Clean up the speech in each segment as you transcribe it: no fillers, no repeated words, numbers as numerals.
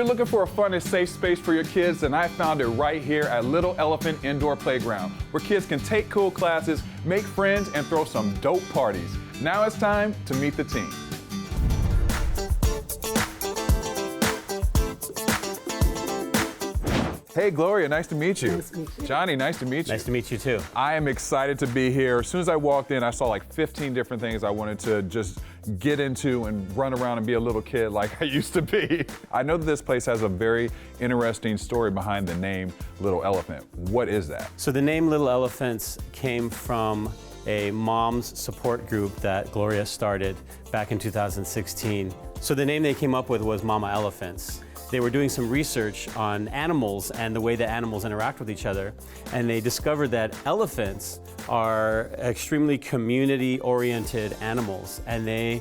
If you're looking for a fun and safe space for your kids, then I found it right here at Little Elephant Indoor Playground, where kids can take cool classes, make friends, and throw some dope parties. Now it's time to meet the team. Hey, Gloria, nice to meet you. Nice to meet you. Johnny, nice to meet you. Nice to meet you too. I am excited to be here. As soon as I walked in, I saw like 15 different things I wanted to just get into and run around and be a little kid like I used to be. I know that this place has a very interesting story behind the name Little Elephant. What is that? So the name Little Elephants came from a mom's support group that Gloria started back in 2016. So the name they came up with was Mama Elephants. They were doing some research on animals and the way that animals interact with each other, and they discovered that elephants are extremely community-oriented animals, and they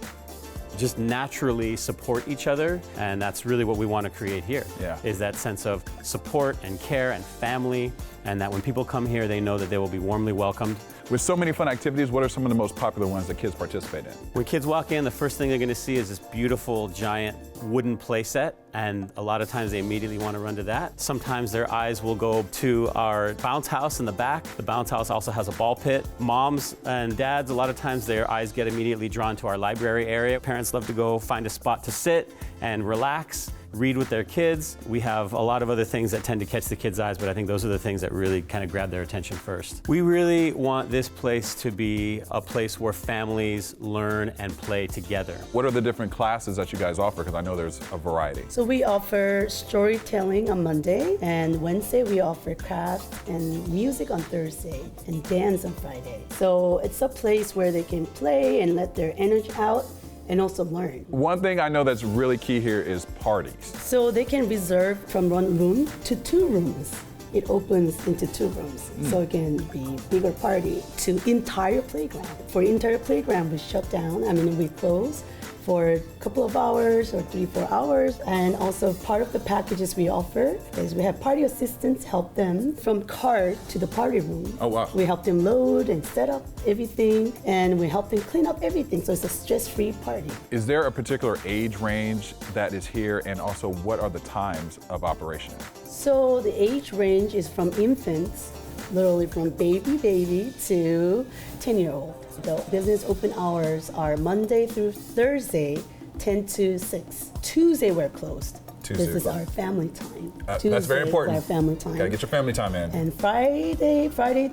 just naturally support each other, and that's really what we want to create here. Yeah. Is that sense of support and care and family, and that when people come here, they know that they will be warmly welcomed. With so many fun activities, what are some of the most popular ones that kids participate in? When kids walk in, the first thing they're going to see is this beautiful, giant wooden play set, and a lot of times they immediately want to run to that. Sometimes their eyes will go to our bounce house in the back. The bounce house also has a ball pit. Moms and dads, a lot of times their eyes get immediately drawn to our library area. Parents love to go find a spot to sit and relax, read with their kids. We have a lot of other things that tend to catch the kids' eyes, but I think those are the things that really kind of grab their attention first. We really want this place to be a place where families learn and play together. What are the different classes that you guys offer? Because I know there's a variety. So we offer storytelling on Monday, and Wednesday we offer crafts and music on Thursday, and dance on Friday. So it's a place where they can play and let their energy out and also learn. One thing I know that's really key here is parties. So they can reserve from 1 room to 2 rooms. It opens into 2 rooms, so it can be bigger party to entire playground. For entire playground, we shut down, we close for a couple of hours or 3-4 hours. And also part of the packages we offer is we have party assistants help them from cart to the party room. Oh, wow. We help them load and set up everything, and we help them clean up everything, so it's a stress-free party. Is there a particular age range that is here, and also what are the times of operation? So the age range is from infants, literally from baby to 10-year-old. The business open hours are Monday through Thursday, 10 to 6. Tuesday we're closed. This is our family time. That's very important. Is our family time. Gotta get your family time in. And Friday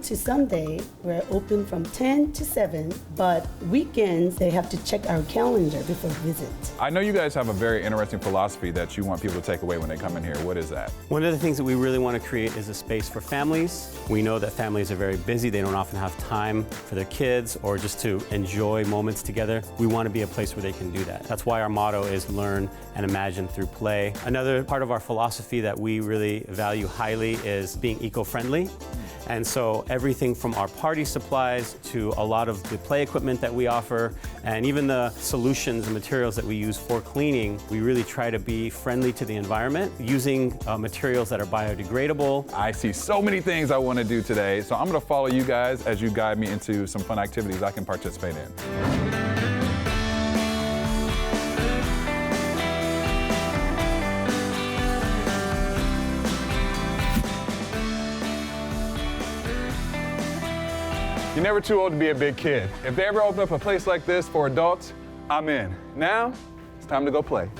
to Sunday, we're open from 10 to 7, but weekends, they have to check our calendar before visit. I know you guys have a very interesting philosophy that you want people to take away when they come in here. What is that? One of the things that we really want to create is a space for families. We know that families are very busy. They don't often have time for their kids or just to enjoy moments together. We want to be a place where they can do that. That's why our motto is learn and imagine through play. Another part of our philosophy that we really value highly is being eco-friendly. And so everything from our party supplies to a lot of the play equipment that we offer, and even the solutions and materials that we use for cleaning, we really try to be friendly to the environment, using materials that are biodegradable. I see so many things I want to do today, so I'm going to follow you guys as you guide me into some fun activities I can participate in. You're never too old to be a big kid. If they ever open up a place like this for adults, I'm in. Now, it's time to go play.